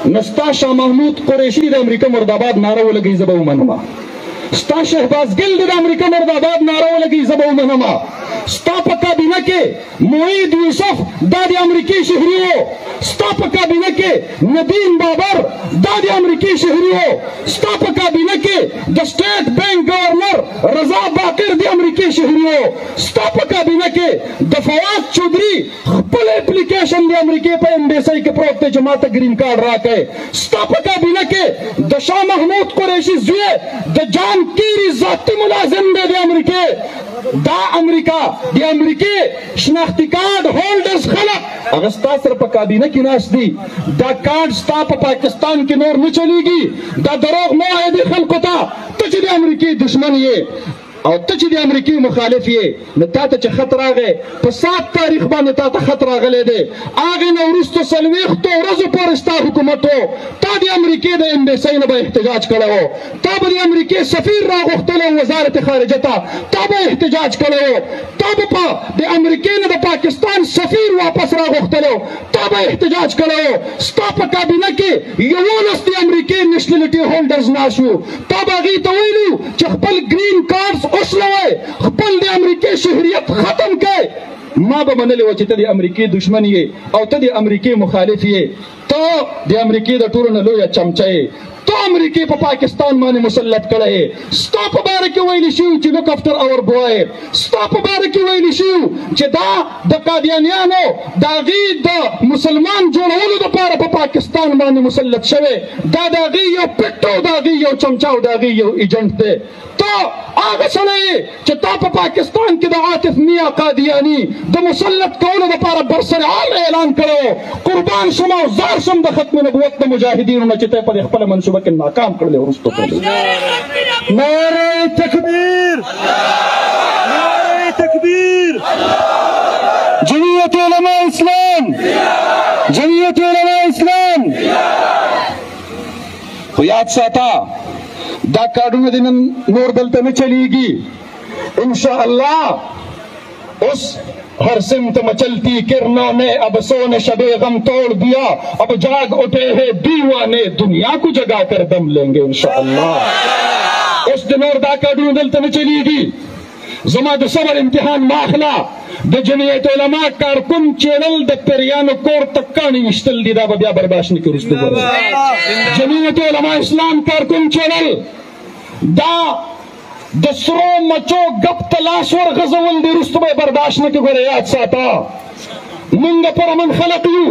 نستا شاه محمود قریشی د امریکا مرداباد ناره ولګي زه به ومنم ستا شهباز ګل د امریکا مرداباد ناره ولګي زه به ومنم ستا په کابینه کې معید یوسف دا د امریکای شهري و ستا په کابینه کې ندیم بابر دا د امریکای شهري و ستا په کابینه کې د سټیټ بینک گورنر رضا باقر د امریکای شهري و ستا په کابینه کې د فواد چودھری خپل اپلیکیشن د امریکای په امبیسی کې پروت دی چې ماته گرین کارت راکړي ستا په کابینه کې د شاه محمود قریشي زوی د جان کیری ذاتي ملازم دی د امریکای دا امریکا د امریکای شناختی کارت هولډرز خلک هغه ستا سره په کابینه کې ناست دي دا کارت ستا په پاکستان کې نور نه چلیږي دا دروغ مه وایه دې خلکو ته ته چې د امریکای دشمن یې او ته چې د امریکای مخالف یې نو تا ته چې خط راغی په 7 تاریخ باندې تا ته خط راغلی دی هغې نه وروستو 40 ورځو پورې ستا حکومت و تا د امریکای د امبیسی نه به احتجاج کړی و تا به د امریکای سفیر راغوښتلی و وزارت خارجه ته تا به احتجاج کړی و تا به د امریکای نه د پاکستان سفیر واپس راغوښتلی و تا به احتجاج کړی و ستا په کابینه کې 11 د امریکای نیشنلټي هولډرز ناست وو تا به هغې ته ویلي چې خپل گرین کارډز اوسلوئ خپل د امریکای شهریت ختم کړئ ما به منلی و چې ته د امریکای دشمن یې او ته د امریکای مخالف یې ته د امریکای د ټولو نه لویه چمچه یې ته امریکای په پاکستان باندې مسلط کړی یې ستا په باره کې ویلي شوي چې لک افټر اور بوای ستا په باره کې ویلي شوي چې دا د قادیانیانو د هغې د مسلمان جوړولو دپاره په پاکستان باندې مسلط شوی دا د هغې یو پټ او د هغې یو چمچه او د هغې یو ایجنټ دی ته هغه سړی یې چې تا په پاکستان کې د عاطف میا قادیاني د مسلط کولو دپاره برسرعام اعلان کړی قربان شم او زار شم د ختم نبوت د مجاهدینو نه چې ته په دې خپله منصوبه کې ناکام کړلی وروستو کړلی نعرې تکبیر نعرې تکبیر جمعیت علماء اسلام جمعیت علماء اسلام خو یاد ساته دا کارډونه دې نن نور دلته نه چلیږي انشاءاللہ اس ہر سمت مچلتی کرنوں نے اب سونے شب غم توڑ دیا اب جاگ اٹھے ہیں دیوانے دنیا کو جگا کر دم لیں گے انشاءاللہ اس دن اور دا کارډونه دلته نه چلیږي زما د صبر امتحان ماخلا د جمعیت علماء کارکن چینل د پیریانو کور تک کاڼي ویشتل دي دا به بیا برداشت نه کړي وروستو ګورئ جمعیت علماء اسلام کارکن چینل دا د سرو مچو ګپ ته لاس ورغځول دي وروستو به یې برداشت نه کړي ګوره یاد ساته مونږ پرامن خلق یو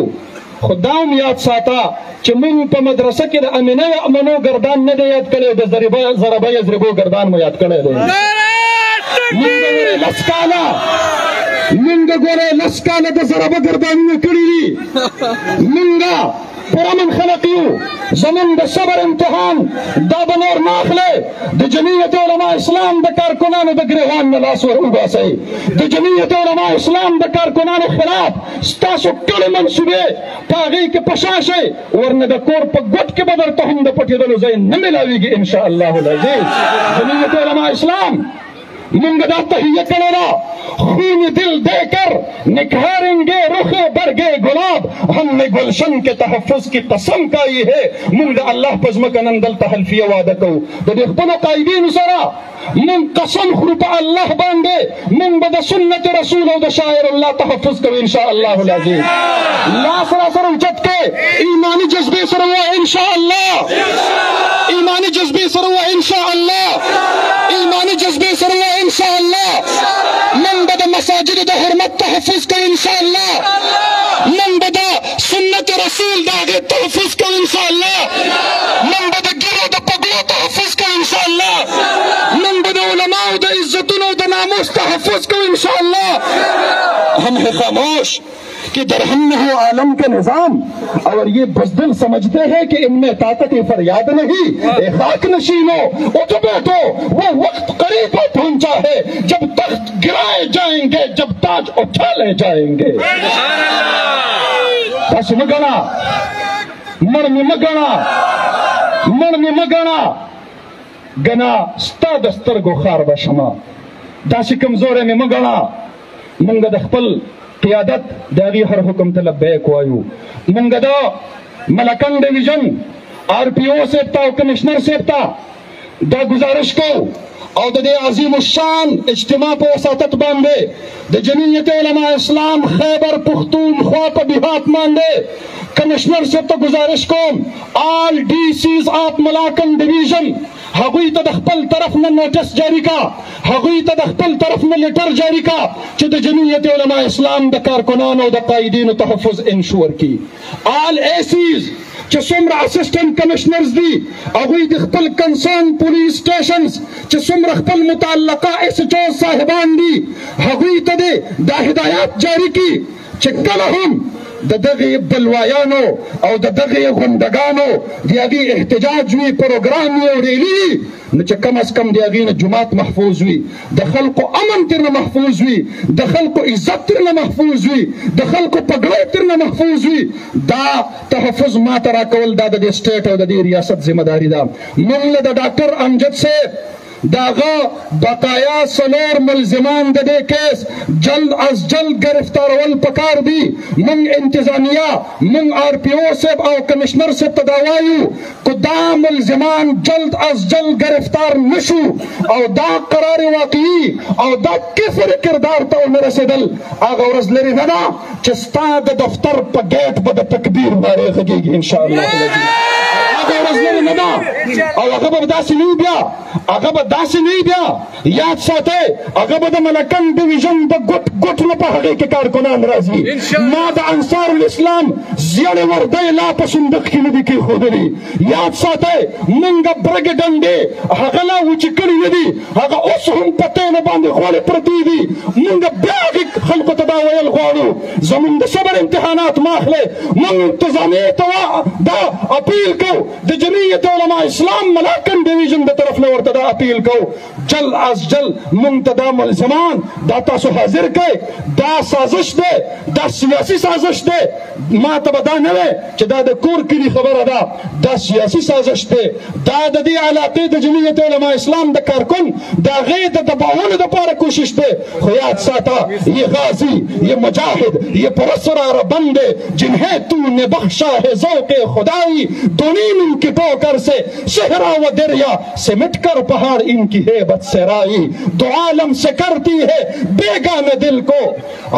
خو دا هم یاد ساته چې مونږ په مدرسه کې د امینه امنو ګردان نه دی یاد کړی د ضربه یضربو ګردان مو یاد کړی دی مونږ ګوره لس کاله د ضربه ګردانونه کړي دي مونږ پرامن خلق یو زمون د صبر امتحان دا به نور نه اخلی د جمعیت علماء اسلام د کارکنانو د ګریوان نه لاس ور وباسئ د جمعیت علماء اسلام د کارکنانو خلاف ستاسو ټولې منصوبې په هغې کې پشا شئ ورنه د کور په ګوټ کې به درته هم د پټېدلو ځای نه میلاویږي انشاءالله العزیز جمعیت علماء اسلام منگ دا تحیہ کرنا خون دل دے کر نکھاریں گے رخ برگے گلاب ہم نے گلشن کے تحفظ کی قسم کائی ہے منگ اللہ پزمکنن دل تحلفی وعدہ کو دے خپلو قائدین سرا من قسم خروپ اللہ باندے من بدا سنت رسول و دا شاعر اللہ تحفظ کو انشاءاللہ العزیز لا سراسر اچت کے ایمانی جذبے سروا انشاءاللہ ایمانی جذبے سروا انشاءاللہ ایمانی جذبے سروا انشاءاللہ من بدا مساجد دا حرمت تحفظ کو انشاءاللہ من بدا سنت رسول دا تحفظ کو انشاءاللہ من بدا گرو دا پگلو تحفظ کو انشاءاللہ من بدا علماء دا عزتونو دا ناموس تحفظ کو انشاءاللہ ہم ہیں خاموش کہ درہم نہ ہو عالم کا نظام اور یہ بزدل سمجھتے ہیں کہ ان میں طاقت فریاد نہیں اے خاک نشینو اٹھ بیٹھو وہ وقت قریب پہنچا ہے جب تخت گرائے جائیں گے جب تاج اٹھا لے جائیں گے بس مگنا مرمی مگنا مرمی مگنا گنا ستا دستر گو خار بشما داسی کمزورے میں مگنا منگ دخپل قیادت داغی ہر حکم ته لبیک وایو منګه دا ملکن ڈویژن RPO صاحب تا او کمشنر صاحب تا دا گزارش کو او د دې عظیم الشان اجتماع په وساطت باندې د جمعیت علماء اسلام خیبر پختونخوا په دیهات باندې کمشنر صاحب ته گزارش کوم آل DCs آف ملاکن ډیویژن هغوی ته د خپل طرف نه نوټس جاری کا هغوی ته د خپل طرف نه لیټر جاری کا چې د جمعیت علماء اسلام د کارکنانو او د قائدینو تحفظ انشور کی آل ACs چې څومره اسسټنټ کمشنرز دي هغوی د خپل کنسرن پولیس سټیشنز چې څومره خپل متعلقه SHO صاحبان دي هغوی ته دا هدایات جاری کی چې کله هم د دغه بلوایانو او د دغه غونډګانو د هغې احتجاج وي پروګرام وي او ریلي نو چې کم از کم د هغې نه جومات محفوظ وي د خلکو امن ترنه محفوظ وي د خلکو عزت ترنه محفوظ وي د خلکو پګړۍ ترنه محفوظ وي دا تحفظ ما ته راکول دا د دې سټیټ او د دې ریاست ذمه داري ده موږ له د ډاکټر امجد صاحب داغه بقایا سلور ملزمان د دې کیس جلد از جلد گرفتارول پکار دي من انتظامیه من RPO صاحب او کمشنر صاحب ته دا وایو که دا ملزمان جلد از جلد گرفتار نشو او دا قرار واقعي او دا کفر کردار ته ونه رسېدل هغه ورځ لرې نه ده چې ستا د دفتر په ګیټ به د تکبیر نارې غږېږي انشاءالله هغه ورځ لرې نه ده او هغه به داسې نه وي بیا هغه به داسې نه وي بیا یاد ساتئ هغه به د ملکن ډیویژن د ګوټ ګوټ نه په هغې کې کارکنان راځي ما د انصار الاسلام زیړې وردۍ لا په صندوق کې نه دي کېښودلي یاد ساتئ موږ برګې ډنډې هغه لا وچې کړي نه دي هغه اوس هم په تیلو باندې غوړې پرتې دي موږ بیا هغې خلکو ته دا ویل غواړو زموږ د صبر امتحانات ما اخلئ موږ انتظامیې ته دا اپیل کوو د جمعیت علماء اسلام ملاکن ډیویژن د طرف نه ورته دا اپیل کوو جل از جل موږ ته دا ملزمان دا تاسو حاضر کړئ دا سازش دی دا سیاسي سازش دی ما ته به دا نه وی چې دا د کور کلي خبره ده دا سیاسي سازش دی دا د دې علاقې د جمعیت علماء اسلام د کارکن د هغې د دباولو دپاره کوشش دی خو یاد ساته یہ غازی یہ مجاہد یہ پرسرار بندے جنہیں تو نے بخشا ہے ذوق خدائی دونیم ان کی ٹوکر سے صحرا و دریا سمٹ کر پہاڑ ان کی ہیبت سے رائی دو عالم سے کرتی ہے بیگانہ دل کو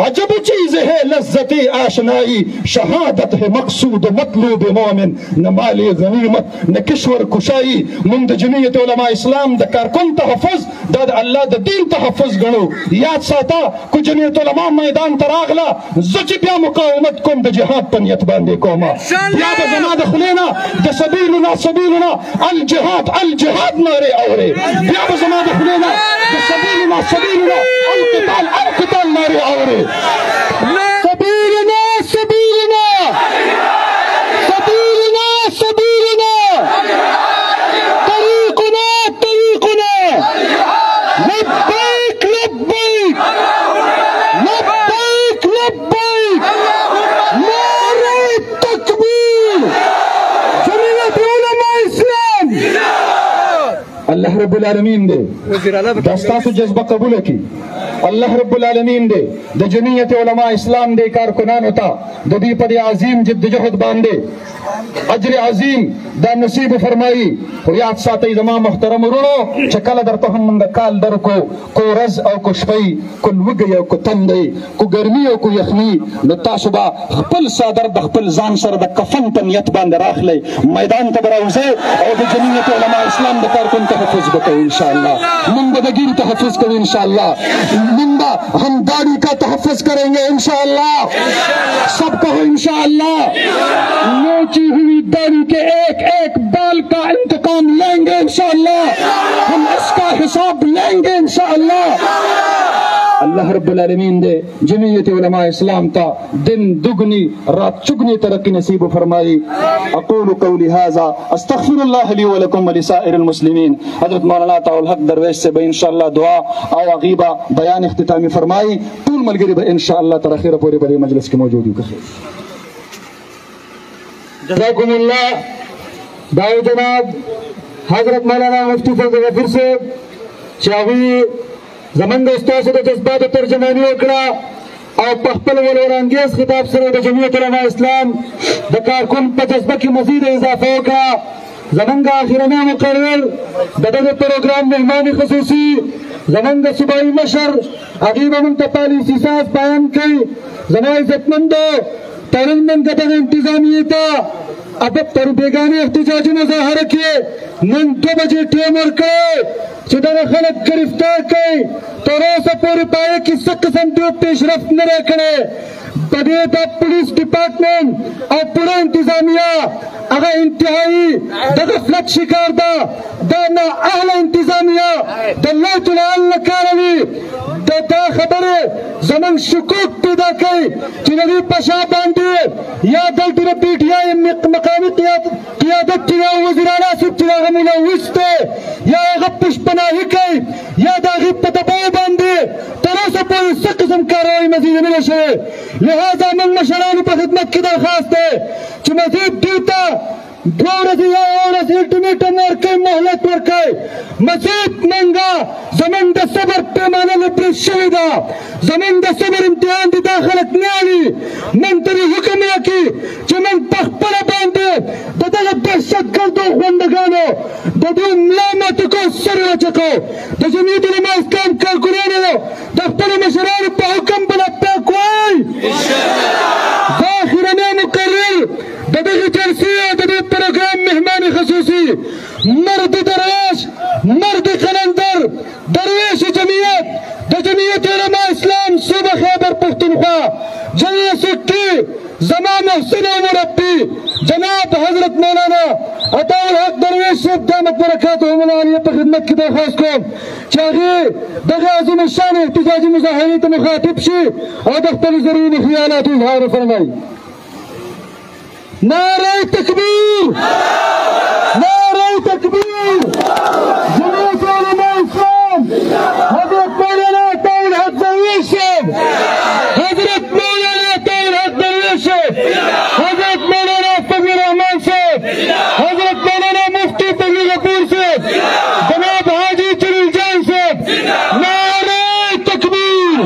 عجب چیز ہے لذتی آشنائی شہادت ہے مقصود مطلوب مومن نہ مالی غنیمت نہ کشور کشائی من د جمعیت علماء اسلام د کارکن تحفظ دا د الله د دین تحفظ ګڼو یاد ساته کو جمعیت علماء میدان ته راغله زه چې بیا مقاومت کوم د جهاد په نیت باندې کومه بیا به زما د خولې نه د سبیلنا سبیلنا الجهاد الجهاد نارې اورې بیا به زما د خولې نه د سبیلنا سبیلنا القتال القتال نارې اورې سبیلنا سبیلنا سبیلنا سبیلنا طریقنا طریقنا لبیک لبیک لبیک لبیک نعرہ تکبیر جمعیت علماء اسلام اللہ رب العالمین دے دا ستاسو جذبه قبول کی الله رب العالمین دے د جمعیت علماء اسلام دے کارکنانو ته د دې په دې عظیم جدوجہد باندې اجر عظیم دا نصیب فرمائی خو یاد ساتئ زما محترم ورونو چې کله درته هم موږ کال درکو کو ورځ او کو شپی کو لوږی او کو تندی کو ګرمي او کو یخني نو تاسو به خپل څادر د خپل ځان سره د کفن په نیت باندې راخلی میدان ته به راوځئ او د جمعیت علماء اسلام د کارکن تحفظ به کوو انشاءالله موږ به د دین تحفظ کوو انشاءالله موږ ہم داڑھی کا تحفظ کریں گے انشاءاللہ سب کہو انشاءاللہ نوچی ہوئی داڑھی کے ایک ایک بال کا انتقام لیں گے انشاءاللہ ہم اس کا حساب لیں گے انشاءاللہ اللہ رب العالمین دے جمعیت علماء اسلام تا دن دگنی رات چگنی ترقی نصیب فرمائی اقول قولی هذا استغفر اللہ لی ولکم ولسائر المسلمین حضرت مولانا طاول حق درویش سے بے انشاءاللہ دعا او عقیبہ بیان اختتامی فرمائی طول ملگری بے انشاءاللہ ترخیر پوری بڑی مجلس کی موجودی کا خیر جزاکم اللہ داؤ جناب حضرت مولانا مفتی فضل غفور سے چاوی زمنګ استاسو د جذباتو ترجمانی وکړه او په خپل ولورانګیز خطاب سره د جمعیت علماء اسلام د کارکون په جذبه کې مزید اضافه وکړه. زمونږ اخرنی مقرر د دغه پروګرام مهمان خصوصي زمونږ صوبایي مشر هغې به موږ ته پالیسي ساز بیان کوي. زما عزتمندو پرون موږ دغه انتظامیې ته ادب پر بیګانې احتجاجي مظاهره کې نن 2 بجې ټیم ورکړی چې دغه خلک گرفتار کړي. تر اوسه پورې په هغې کې څه قسم دوی پیشرفت نه دی کړی. په دې د پولیس ډپارټمنټ او پوره انتظامیه هغه انتهایی د غفلت شکار ده. دا نااهله انتظامیه د الله تعالی نه کار وي. دا خبرې زموږ شکوک پیدا کوي چې د دې په شا باندې یا دلته د پی ټي آی مقامي قیادت چې یا وزیر اعلی صاحب چې هغه ملوث دی یا هغه پشپناهي کوي یا د هغې په دباو باندې تر اوسه پورې څه قسم کاروایي مزید نه ده شوې. لهذا موږ مشرانو په خدمت کې درخواست دی چې مزید دوی ته 2 ورځې یا 1 ورځ الټیمیټم ورکوي، مهلت ورکوي. مزید موږ زموږ د صبر پیمانه له برید شوې ده. زموږ د صبر امتحان دي دا خلک نه اړي. موږ ته دې حکم وکړي چې موږ په خپله باندې د دغه دهشتګردو غونډګانو د دوی ملا ماتې کړو، سر وچه کړو. د جمعیت علماء اسلام کارکونانو د خپلو مشرانو په حکم بله پاک وایي. دا اخرنی مقرر د دغې جلسې او د دې پروګرام مهمان خصوصي مرد درویش، مرد قلندر، درویش جمعیت د جمعیت علماء اسلام صوبه خیبر پښتونخوا جنرال سیکرټري زما محسن او مربي جناب حضرت مولانا عطاالحق درویش صاحب دامت برکاتهم العالیه په خدمت کې درخواست کوم چې هغې دغه عظیم الشان احتجاجي مظاهرې ته مخاطب شي او د خپلو ضروري خیالاتو اظهار وفرمایي. نعرہ تکبیر، نعرہ تکبیر. جمعیت علماء اسلام حضرت مولانا عطاالحق درویش صاحب، حضرت مولانا عطاالحق درویش صاحب، حضرت مولانا فضل الرحمان صاحب، حضرت مولانا مفتی فضل غفور صاحب، جناب حاجی جلیل جان صاحب. نعرہ تکبیر.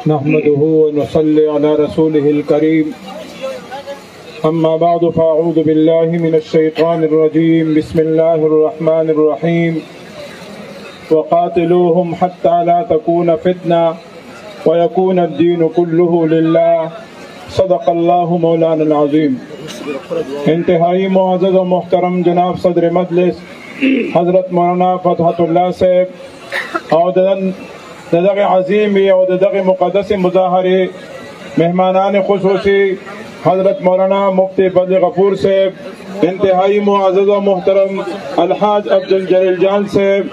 نحمده ونصلي على رسوله الكريم. أما بعد فأعوذ بالله من الشيطان الرجيم. بسم الله الرحمن الرحيم. وقاتلوهم حتى لا تكون فتنة ويكون الدين كله لله. صدق الله مولانا العظيم. انتہائی معزز و محترم جناب صدر مجلس حضرت مولانا فتحت اللہ صاحب او دغه عظیم او دغه مقدس مظاهره مهمانان خصوصی حضرت مولانا مفتی فضل غفور صاحب، انتہائی معزز و محترم الحاج عبدالجلیل جان صاحب،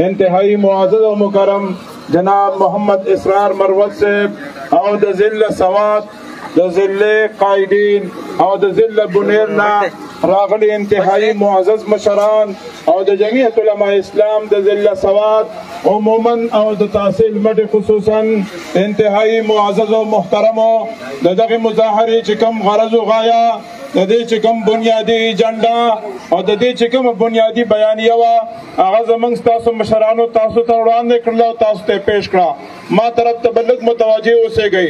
انتہائی معزز و مکرم جناب محمد اسرار مروت صاحب او د ضلع سوات د ضلع قائدین او د ضلع بنیرنا راغلی انتہائی معزز مشران او د جمعیت علماء اسلام د ضلع سوات عموما او د تحصیل مټ خصوصا انتہائی معزز او محترمو د دغه مظاهرې چې کوم غرض او غایه د دې چې کوم بنیادی ایجنډا او د دې چې کوم بنیادی بیانیه وه هغه زموږ ستاسو مشرانو تاسو ته وړاندې کړله او تاسو ته یې پیش کړه. ما طرف ته به لږ متوجه اوسېږئ.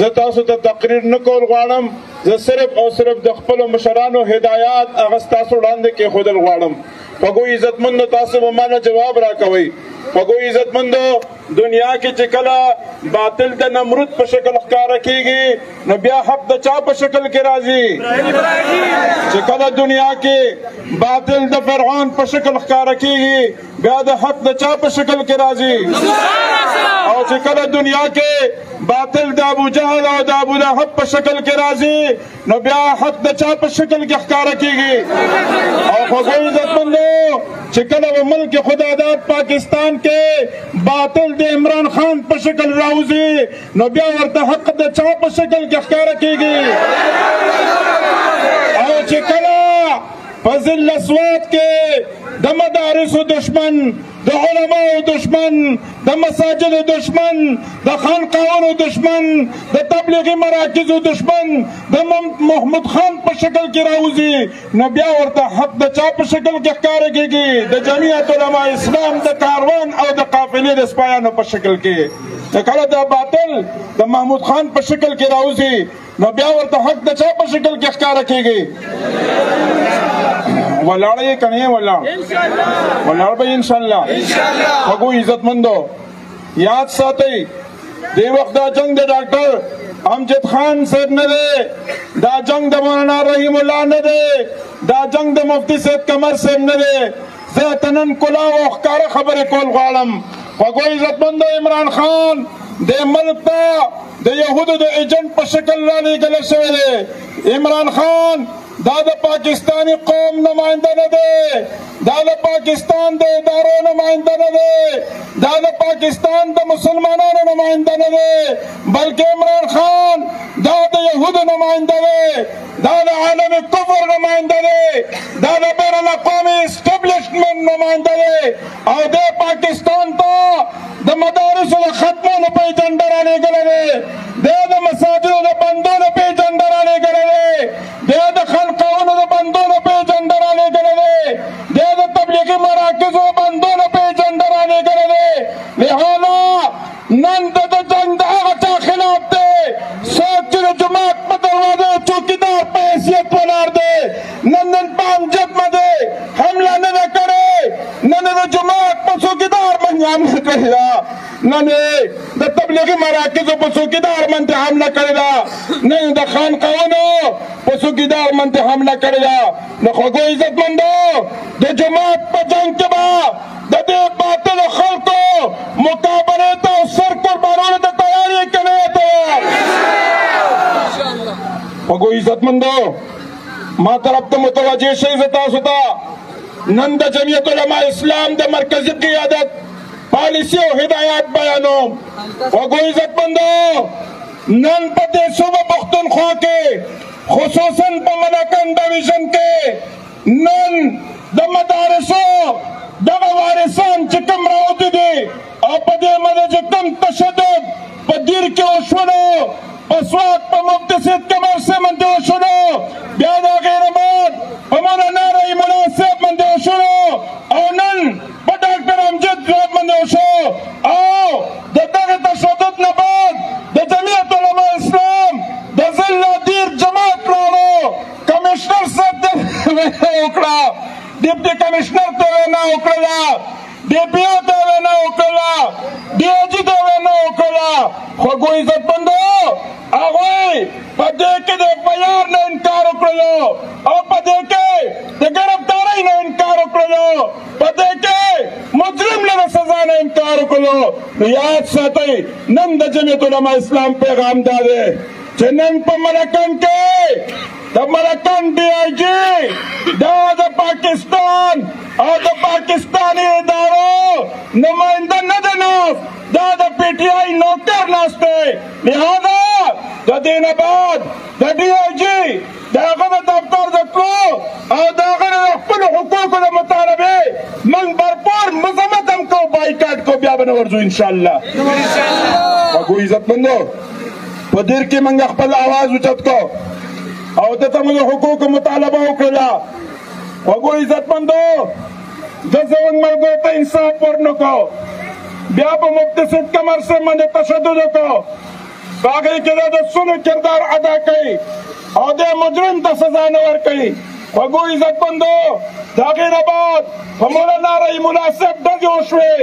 زه تاسو ته تقریر نه کول غواړم، زه صرف او صرف د خپلو مشرانو هدایات هغه ستاسو وړاندې کېښودل غواړم. خوږو عزتمندو تاسو به ماله جواب راکوئ. خوږو عزتمندو دنیا کې چې کله باطل د نمرود په شکل ښکاره کېږي نو بیا حق د چا په شکل کې راځي؟ چې کله دنیا کې باطل د فرعون په شکل ښکاره کېږي بیا د حق د چا په شکل کې راځي؟ او چې کله دنیا کې باطل د ابو جهل او د ابو لهب په شکل کې راځي نو بیا حق د چا په شکل کې ښکاره کېږي؟ او خوږو عزتمندو چې کله په ملک خداداد پاکستان کې باطل د عمران خان په شکل راوځي نو بیا ورته حق د چا په شکل کې ښکاره کېږي؟ او چې کله فضل اسوات کې د مدارس دشمن، د علماء دشمن، د مساجد دشمن، د خانقاهونو دشمن، د تبلیغي مراکزو دشمن د محمود خان په شکل کې راوځي، نو بیا ورته حق د چا په شکل کې ښکاره کېږي؟ د جمعیت علماء اسلام د کاروان او د قافلې د سپایانو په شکل کې. کله دا باطل د محمود خان په شکل کې راوځي، نو بیا ورته حق د چا په شکل کې ښکاره کېږي؟ ولاړ یې که نه ولاړ؟ ولاړ به انشاءالله. هغو عزتمندو یاد ساتئ، دې وخت دا جنگ د ډاکټر امجد خان صاحب نه دی، دا جنگ د مولانا رحیم الله نه دی، دا جنگ د مفتی سید قمر صاحب نه دی. زه ته نن کلاو او ښکاره خبرې کول غواړم. هغو عزتمندو عمران خان د ملک ته د یهودو د ایجنټ په شکل رالېږلی شوی دی. عمران خان دا د پاکستانی قوم نمائنده نه دی، دا د پاکستان د ادارو نمائنده نه دی، دا د پاکستان د مسلمانانو نمائنده نه دی، بلکې عمران خان دا د یهودو نمائنده دی، دا د عالم کفر نمائنده دی، دا د بین الاقوامی اسټبلشمنټ نمائنده دی، او د پاکستان ته د مدارسو د ختمولو په ایجنډه رالېږلی دی، دی د مساجدو د بندولو په ایجنډه رالېږلی دی، دی د خانقاهونو د بندولو په ایجنډه رالېږلی دی، دی د تبلیغي مراکزو د بندولو په ایجنډه رالېږلی دی. لہذا نن د جنګ د هغه چا خلاف دی څوک چې د جومات په دروازه چوکیدار په حیثیت ولاړ دی. نن په امجد باندې حمله نه ده کړې، نن د جومات په چوکیدار باندې حمله کړې ده، نن د تبلیغي مراکزو په چوکیدار باندې حمله کړې ده، نن د خانقاهونو په چوکیدار باندې حمله کړې ده. نو خوږو عزتمندو د جومات په جنګ کې به د دې باطلو خلکو مقابلې ته او سر قربانولو ته تیار یې که نه یې تیار؟ خوږو عزتمندو ما طرف ته متوجه شئ. زه تاسو ته نن د جمعیت علماء اسلام د مرکزي قیادت پالیسي او هدایات بیانوم. خوږو عزتمندو نن په دې صوبه پښتونخوا کې خصوصا په ملکن ډویژن کې نن د مدارسو دغه وارثان چې کوم راوتي دي او په دې باندې چې کوم تشدد په دیر کې وشولو، په سوات په مفتی سید قمر صاحب باندې وشولو، بیا د هغې نه بعد په مولانا رحیم الله صاحب باندې وشولو، او نن په ډاکټر امجد صاحب باندې وشو، او د دغه تشدد نه بعد د جمعیت علماء اسلام د ضلع دیر جماعت راوړو. کمشنر صاحب ته وینا وکړه، ډیپټي کمشنر ته وینا وکړله، ډي پي او ته وینا وکړله، ډي آی جي ته وینا وکړله. خوږو عزتمندو هغوی په دې کې د اف آی آر نه انکار وکړلو، او په دې کې د ګرفتارۍ نه انکار وکړلو، په دې کې مجرم له سزا نه انکار وکړلو. نو یاد ساتئ نن د جمعیت علماء اسلام پیغام دا دی چې نن په ملکن کې د ملکن ډي آی جي دا د پاکستان او د پاکستاني ادارو نمائنده نه دی ناست، دا د پی ټي آی نوکر ناست دی. لہذا د دې نه بعد د ډي آی جي د هغه د دفتر د تلو او د هغه د خپلو حقوقو د مطالبې موږ برپور مذمت هم کوو، بایکاټ کوو، بیا به نه ورځو انشاءالله. خوږو عزتمندو په دیر کې موږ خپل آواز اوچت کو او دته موږ حقوقو مطالبه وکړله. خوږو عزتمندو داسې موږ ملګرو ته انصاف ورنکړو، بیا په مفتی سید قمر صاحب باندې تشدد وکړو، په هغې کې د سلو کردار ادا کوي او د مجرم ته سزا نه ورکوي. خوږو عزتمندو د هغې نه بعد په مولانا رحیم الله صاحب ډزې وشوې،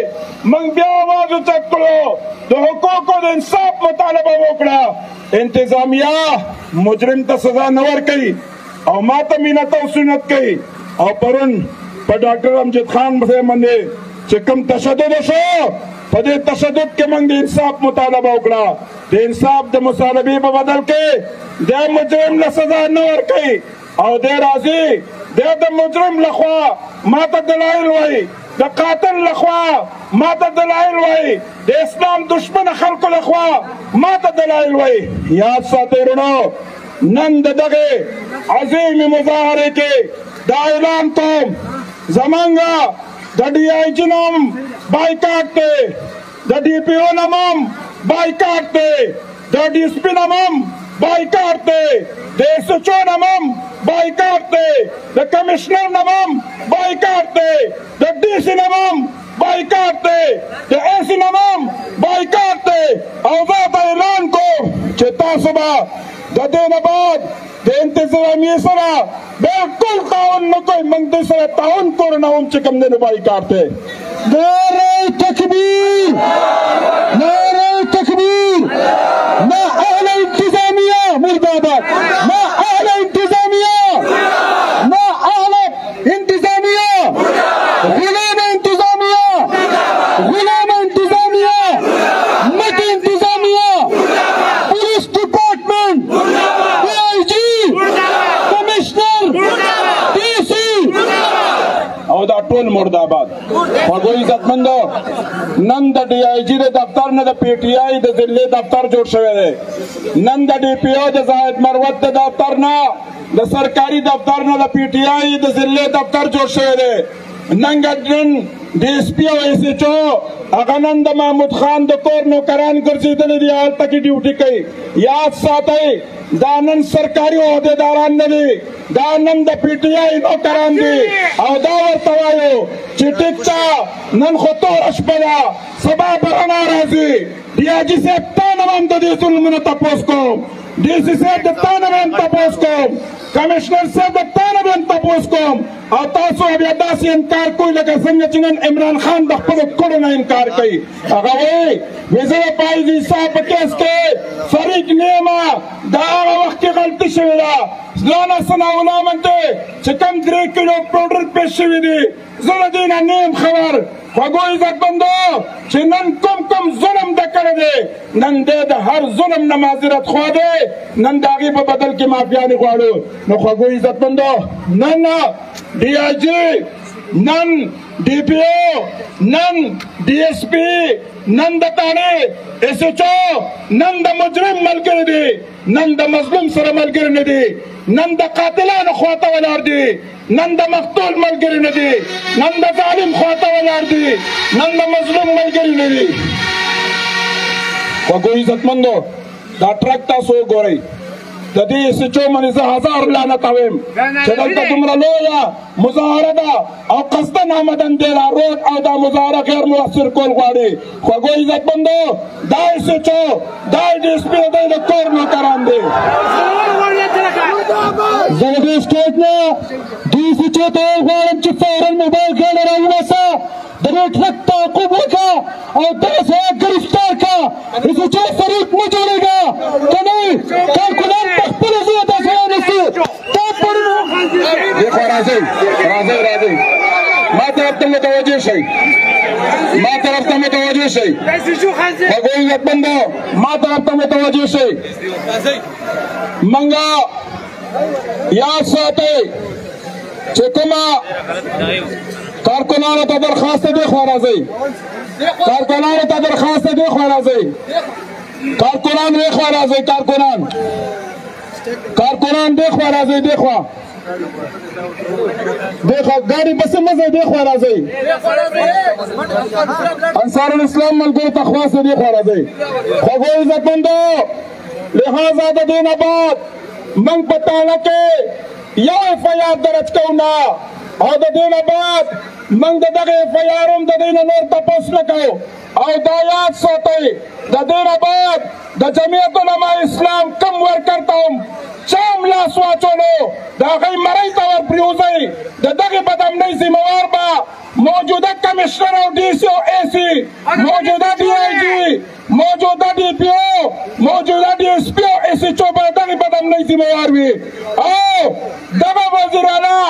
موږ بیا آواز اوچت کړو، د حقوقو د انصاف مطالبه وکړه. انتظامیه مجرم ته سزا نه ورکوي او ما ته مینت او سنت کوي. او پرون په ډاکټر امجد خان صاحب باندې چې کوم تشدد وشو، په دې تشدد کې موږ د انصاف مطالبه وکړه. د انصاف د مطالبې په بدل کې د مجرم له سزا نه ورکوي او دی راځي دی د مجرم لخوا ما ته دلایل وایي، د قاتل لخوا ما ته دلایل وایي، د اسلام دشمن خلکو لخوا ما ته دلایل وایي. یاد ساتئ وروڼو نن د دغې عظیمې مظاهرې کې دا اعلان کوم زمانګه د ډي آی جی نوم بایکاټ دی د ډي پی او نوم بایکاټ دی د ډي اس پي نوم بایکاټ دی د ایس ایچ او نوم بایکاټ دی د کمشنر نوم بایکاټ دی د ډي سي نوم بایکاټ دی د ایس نوم بایکاټ دی او زه به اعلان کوم چې تاسو به د دې نه بعد د انتظامیې سره بالکل تعاون نه کوئ موږ دې سره تعاون کوو نه هم چې کوم دی نو بایکاټ دی نعرہ تکبیر نعرہ تکبیر ما اعلی انتظامیہ مرد آباد ما اعلی انتظامیہ ما اعلی انتظامیہ غلام انتظامیہ غلام انتظامیہ مت انتظامیہ پولیس ڈپارٹمنٹ ڈی آئی جی کمشنر ڈی سی او دا ټول مرد آباد خوږو عزتمندو نن د ډي آی جي د دفتر نه د پی ټي آی د ضلعي دفتر جوړ شوی دی نن د ډي پی او د زاهد مروت د دفتر نه د سرکاري دفتر نه د پی ټي آی د ضلعي دفتر جوړ شوی دی نن ډي اس پي او ایس ایچ او هغه نن د محمود خان د کور نوکران ګرځېدلي دي هلته کې ډیوټي کوي یاد ساتئ دا نن سرکاري عہدیداران نه دي دا نن د پی ټي آی نوکران دي او دا ورته وایو چې ټیک ته نن خو توره شپه ده سبا به رڼا راځي ډي آی جي صاحب تا نه به هم د دې ظلمونو تپوس کوم ډي سي صاحب د تا نه به هم تپوس کوم کمشنر صاحب د تا نه به هم تپوس کوم او تاسو بیا داسې انکار کوئ لکه څنګه چې نن عمران خان د خپلو کړو نه انکار کوي هغه وایي زه د پایز حساب په کیس کې فریق نه یم دا هغه وخت کې غلطي شوې ده زلانه ثناءالله منته چې کوم 3 کیلو پاوډر پیش شوي دي زه د دې نه نه یم خبر خوږو عزتمندو چې نن کوم ظلم ده کړی دی نن دی د هر ظلم نه معذرت خوا دی نن د هغې په بدل کې معافیانې غواړو نو خوږو عزتمندو نن ډي آی جي نن ډي پی او نن ډي اس پي نن د تانې ایس ایچ او نن د مجرم ملګری دی نن د مظلوم سره ملګری نه دی نن د قاتلانو خواته ولاړ دي نن د مقتول ملګری نه دي نن د ظالم خواته ولاړ دي نن د مظلوم ملګری نه دي خوږو عزتمندو دا ټرک تاسو وګورئ د دې ایس ایچ او باندې زه 1000 لعنت وایم چې دلته دومره لویه مظاهره ده او قصدن آمدن دی را روډ او دا مظاهره غیر مؤثر کول غواړي خوږو عزتمندو دا ایس ایچ او دا ډي اس پي دی د کور نوکران دی زه د دې سټیټ نه ډي سی چې ته غواړم چې فورا موبایل ګاډی راونیسه د دې ټرک تعقیب وکړه او داسې ګرفتار کړه ایس ایچ او فریق مه جوړېږه که نه کارکونان په خپله ځای داسې رانیسي دا پړونه دیکھو راځئ ما طرف ته متوجه شئ خوږو عزتمندو ما طرف ته متوجه شئ منګه یاد ساتئ چې کومه کارکنانو ته درخواست دی خوا راځئ کارکنان دی خوا راځئ کارکنان دی خوا راځئ دی خوا ګاډي پسې مه ځئ دی خوا راځئ انصار الاسلام ملګرو ته خوا سه دی خوا راځئ خوږو عزتمندو لہذا د دې نه بعد موږ په تاله کې یو اف آی آر درج کوو نه او د دې نه بعد موږ د دغه اف آی آر هم د دې نه نور تپوس نه کوو او دا یاد ساتئ د دې نه بعد د جمعیت علماء اسلام کم ورکر ته هم چا هم لاس واچولو د هغوی مرۍ ته ورپرېوځئ د دغې بدامنۍ ذمهوار به موجوده کمشنر او ډي سي او اے سي موجوده ډي آی جي موجوده ډي پي او موجوده ډي اس پي او ایس ایچ او به دغې بدامنۍ ذمهوار وي او دغه وزیر اعلی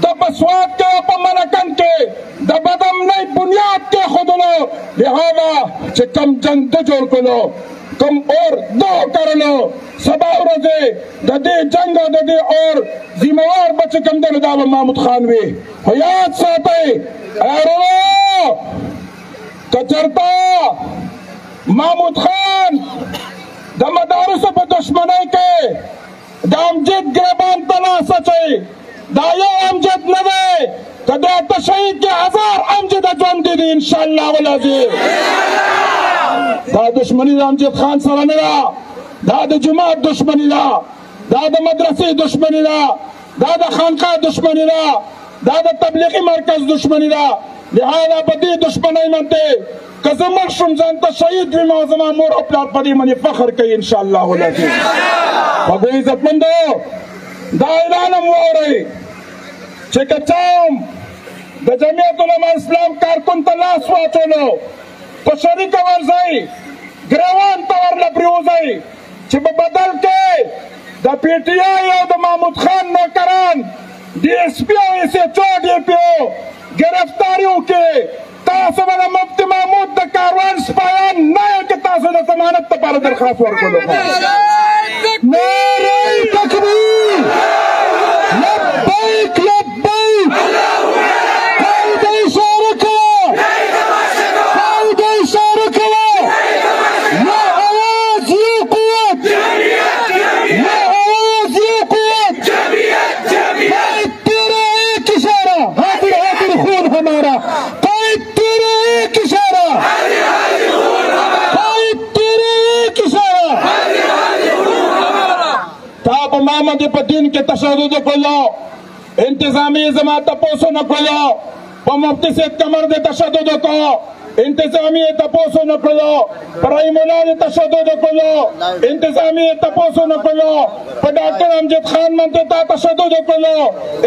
د پسواد کې او په ملکن کې د بدامنۍ بنیاد کېښودلو لهذا چې کم جنګ ده جوړ کړلو کم اور دو کرلو سبا ورځې د دې جنګ او د دې اور ذمهوار به چې کوم دی نو دا به محمود خان وي خو یاد ساتئ ورونو که چېرته محمود خان د مدارسو په دشمنۍ کې د امجد ګریبان ته لاس اچوي دا یو امجد نه دی که دا تشهید کې 1000 امجده ژوندي دي انشاءالله العظیم. دا دشمني د امجد خان سره نه ده، دا د جماعت دشمني ده، دا د مدرسې دشمني ده، دا د خانقاه دشمني ده، دا د تبلیغي مرکز دشمني ده. لہذا په دې دشمنۍ باندې که زه مړ شم ځان ته شهید ویم او زما مور او پلار په دې باندې فخر کوي انشاءالله العظیم. خوږو عزتمندو دا اعلان هم واورئ چې که چا هم د جمعیت علما اسلام کارکن ته لاس واچولو په شریکه ورځئ ګریوان ته ورله پرېوځئ چې په بدل کې د پی ټي آی او د محمود خان نوکران ډي ایس پي او ایس ایچ او ډي پي او ګرفتاري وکړي. تاسو به د مفتي محمود د کاروان سپایان نه یو چې تاسو د ضمانت لپاره درخواست ورکولو. نعره تکبیر، لبیک لبیک، قاعده اشاره کوه، قاعده اشاره کوه، یا آواز یا قوت، یا آواز یا قوت. قائد تیرا ایک اشارہ، حاضر حاضر خون ہمارا. قائد تیرا ایک اشارہ، قائد تیرا ایک اشارہ. تا په ما باندې په دین کې تشدد وکړلو، انتظامیې زما تپوسو نه کړلو، په مفتي صاحب کمر دې تشدد وکړو، انتظامیې تپوسو نه کړلو، په رحیم الله دې تشدد وکړلو، انتظامیې تپوسو نه کړلو، په ډاکټر امجد خان باندې تا تشدد وکړلو،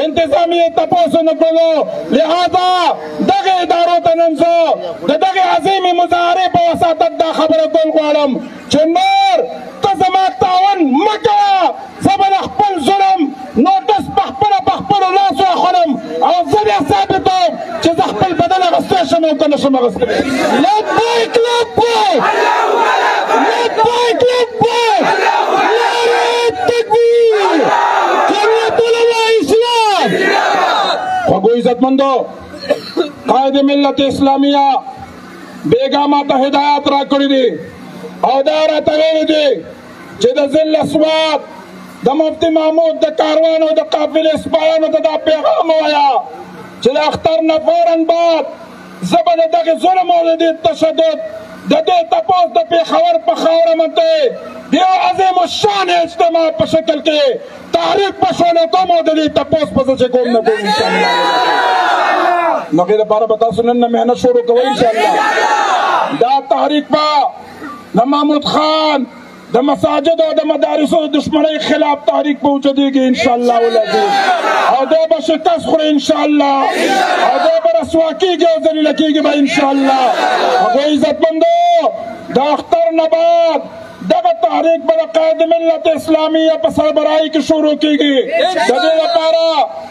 انتظامیې تپوسو نه کړلو. لہذا دغه ادارو ته نن زه د دغې عظیمې مظاهرې په وساطت دا خبره کول غواړم چې نور ته زما تاوان مه کوه. زه به د خپل ظلم نوټس په خپله په خپلو لاسو اخلم او زه بیا ثابتوم چې زه خپل بدن اخیستی شم او که نه شم اخیستلی. لبیک لبیک، لبیک لبیک، نعره تکبیر، جمعیت علما اسلام. خوږو عزتمندو قائد ملت اسلامیه بیګا ماته هدایات راکړي دي او دا راته ویلي دي چې د ذل اسواد د مفتي محمود د کاروان او د قافلې سپایانو ته دا پیغام ووایه چې د اختر نه فوراً بعد زه به د دغې ظلم او د دې تشدد د دې تپوس د پېښور په خاوره باندې د یو عظیم الشان اجتماع په شکل کې تحریک په شونې کوم او د دې تپوس په زه چې کوم نه کوم انشاءالله. نو هغې دپاره به تاسو نن نه محنت شروع کوئ انشاءالله. دا تحریک به د محمود خان د مساجد او د مدارسو د دشمنۍ خلاف تحریک به اوچتېږي انشاءالله العظیم او دی به شکست خوري انشاءالله او دی به رسوا کېږي او ذلیله کېږي به انشاءالله. هغوی عزتمندو د اختر نه بعد دغه تحریک به د قائد ملت اسلامیه په سربراهۍ کې شروع کېږي. د دې لپاره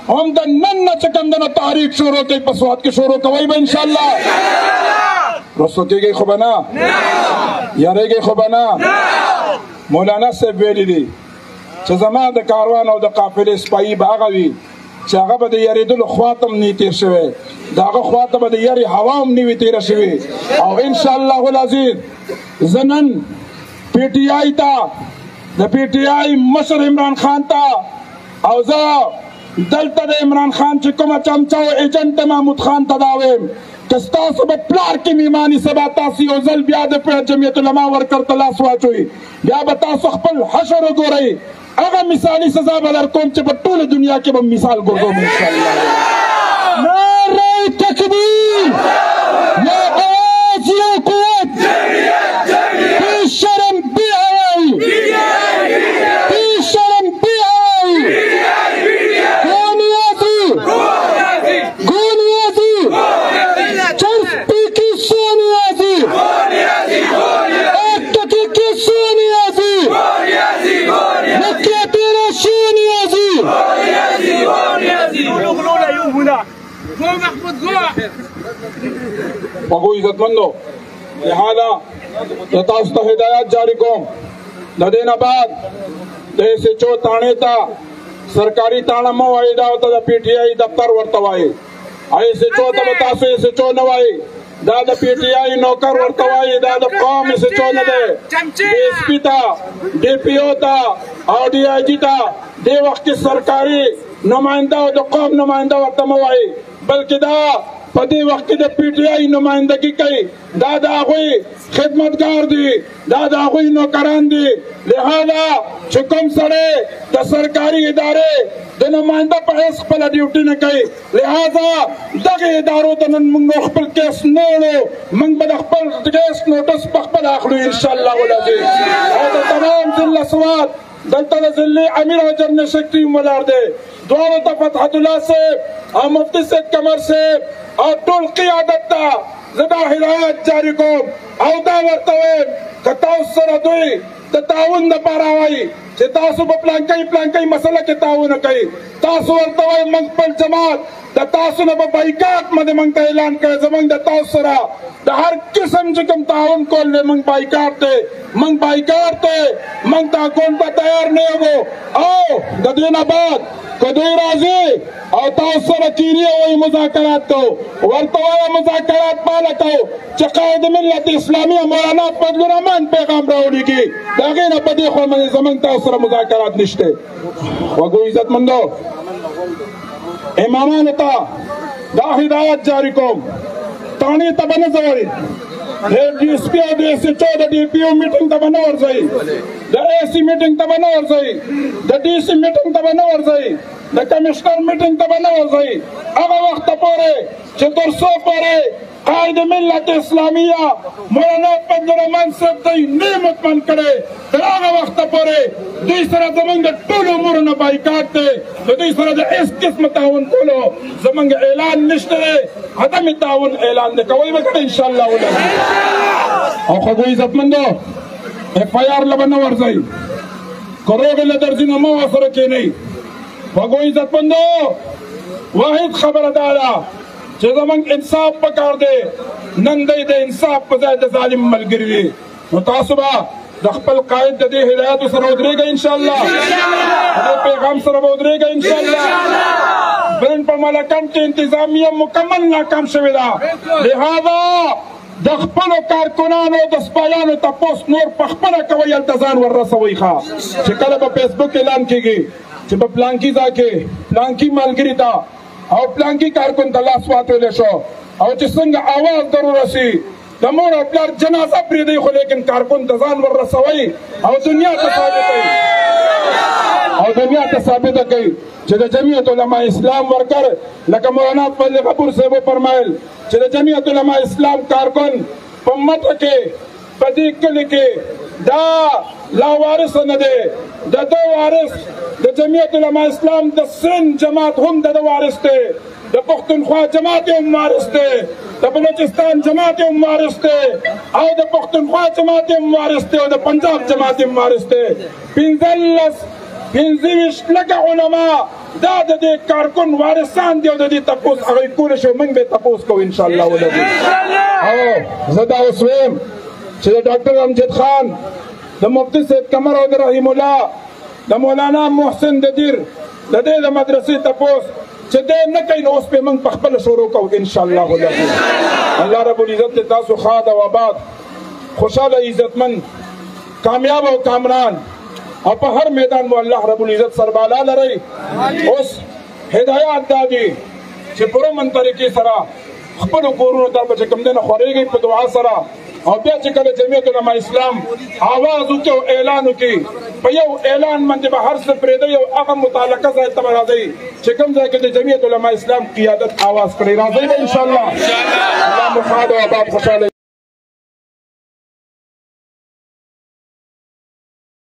هم د نن نه چې کوم دنه تحریک شروع کوي په سوات کې شروع کوئ به انشاءالله. رسو کېږئ خو به نه، یارېږئ خو به نه. مولانا صاحب ویلي دي چې زما د کاروان او د قافلې سپایي به هغه وي چې هغه به د یارېدلو خوا ته هم نه تېر شوی، د هغه خوا ته به د یارې هوا هم نه وي تېره شوې. او انشاءالله العظیم زه نن پی ټي آی ته د پی ټي آی مشر عمران خان ته او زه دلته د عمران خان چې کومه چمچه او ایجنټ محمود خان ته دا وایم که ستاسو به پلار کې میماني سبا تاسو یو ځل بیا د جمعیت علما ورکر ته لاس واچوئ، بیا به تاسو خپل حشر وګورئ. هغه مثالي سزا به درکوم چې په ټوله دنیا کې به مثال ګرځوم انشاءالله. نعره تکبیر، یا آواز یا قوت، بی شرم بی حیائی، بی شرم بی حیائی، گونیازی، گونیازی، چرس پی کی سونیازی، ایک ٹکی کی سونیازی، نکیہ تیرا شونیازی. خوږو عزتمندو لہذا زه تاسو ته هدایات جاری کوم د دې نه بعد د ایس ایچ او تاڼې ته سرکاري تاڼه مه وایئ، دا ورته د پی ټي آی دفتر ورته وایئ. ایس ایچ او ته به تاسو ایس ایچ او نه وایئ، دا د پی ټي آی نوکر ورته وایي، دا د قوم ایس ایچ او نه دی. ډي ایس پي ته، ډي پي او ته او ډي آی جي ته دې وخت کې سرکاري نماینده او د قوم نماینده ورته مه وایي، بلکې دا په دې وخت کې د پی ټي آی نمایندګي کوي، دا د هغوی خدمتګار دي، دا د هغوی نوکران دي. لہذا چې کوم سړی د سرکاري ادارې د نماینده په حیث خپله ډیوټي نه کوي، لہذا دغې ادارو ته نن موږ نو خپل کیس نه وړو، موږ به د خپل کیس نوټس په خپله اخلو انشاءالله العزیز. او د تمام ضلع سوات دلته د ضلع امیر او جنرال سیکرټري ولاړ دی، دواړو ته فتحت الله صاحب او مفتی صاحب قمر صاحب او ټول قیادت ته زه دا هدایت جاري کوم او دا ورته وایم که تاسو سره دوی د تعاون دپاره وایي چې تاسو په پلانکۍ مسله کې تعاون کوي، تاسو ورته وایي موږ خپل جماعت د تاسو نه په بایکاټ باندې موږ ته اعلان کړی، زموږ د تاسو سره د هر قسم چې کوم تعاون کول دی موږ بایکاټ دی، موږ تعاون ته تیار نه یو. او د دې نه بعد که دوی راځي او تاسو سره چیرې وایي مذاکرات کوو، ورته وایه مذاکرات پاله کوو چې قائد ملت اسلامي مولانا فضل الرحمن پیغام راولیږي، د هغې نه په دې خوا باندې زموږ تاسو سره مذاکرات نشته. وګو عزتمندو امامانو ته دا هدایت جاري کوم، تاڼې ته به نه ځوړئ، د ډي ایس پي او د ایس ایچ او د ډي پي او میټینګ ته به نه ورځئ، د اے سی میټینګ ته به نه ورځئ، د ډي سی میټینګ ته به نه ورځئ، د کمشنر میټینګ ته به نه ورځئ، هغه وخته پورې چې تر څو پورې قائد ملت اسلامیه مولانا فضل الرحمن صاحب دوی نه مطمئن کړی، تر هغه وخته پورې دوی سره زموږ د ټولو امورو نه بایکاټ دی، د دوی سره د هېڅ قسمه تعاون کولو زموږ اعلان نشته دی، عدم تعاون اعلان دی، کوئ به که انشاءالله ولګي. او خوږو عزتمندو اف آی آر له به نه ورځئ، که روغې له درځي نو مه ورسره کښېنئ. خوږو عزتمندو واحد خبره دا ده چې زموږ انصاف پکار دی، نن دی د انصاف په ځای د ظالم ملګري دي، نو تاسو به د خپل قائد د دې هدایاتو سره ودرېږئ انشاءالله، د دې پیغام سره به ودرېږئ انشاءالله. برن په ملکن کې انتظامیه مکمل ناکام شوې ده، لہذا د خپلو کارکنانو د سپایانو تپوس نور په خپله کوئ، هلته ځان وررسوئ ښه، چې کله به فیسبوک اعلان کېږي چې په پلانکي ځای کې پلانکي ملګري ته او پلانکي کارکن ته لاس واچولی شو، او چې څنګه آواز در ورسي د مور او پلار جنازه پرېږدئ، خو لیکن کارکن ته ځان وررسوئ او دنیا ته ثابته کوي چې د جمعیت علماء اسلام ورکر لکه مولانا فضل غفور صاحب وفرمایل چې د جمعیت علماء اسلام کارکن په مټه کې په دې کلي کې دا لاوارث نه دی، د ده وارث د جمعیت علماء اسلام د سند جماعت هم د ده وارث دی، د پښتونخوا جماعت یې هم وارث دی، د بلوچستان جماعت یې هم وارث دی، او د پښتونخوا جماعت یې هم وارث دی، او د پنجاب جماعت یې هم وارث دی. 15 لکه علما دا د دې کارکن وارثان دي، او د دې تپوس هغوی کولی شو، موږ به تپوس کوو انشاءالله ولګي. او زه دا اوس ویم چې د ډاکټر امجد خان، د مفتی صاحب قمر او د رحیم الله، د مولانا محسن ددیر د دې د مدرسې تپوس چې دی نه کوي، نو اوس پې موږ په خپله شروع کوو انشاءالله ولګي. الله رب العزت دې تاسو ښاد او آباد، خوشحاله، عزتمند، کامیاب او کامران، او په هر میدان مو الله رب العزت سربالا لرئ. اوس هدایات دا دي چې په امن طریقې سره خپلو کورونو ته به چې کوم دی نه خورېږئ په دعا سره، او بیا چې کله جمعیت علماء اسلام آواز وکړي او اعلان وکړي، په یو اعلان باندې به هر څه پرېږدئ او هغه متعلقه ځای ته به راځئ چې کوم ځای کې د جمعیت علماء اسلام قیادت آواز کړی، راځئ به انشاءالله. الله مو ښاد او آباد، خوشحاله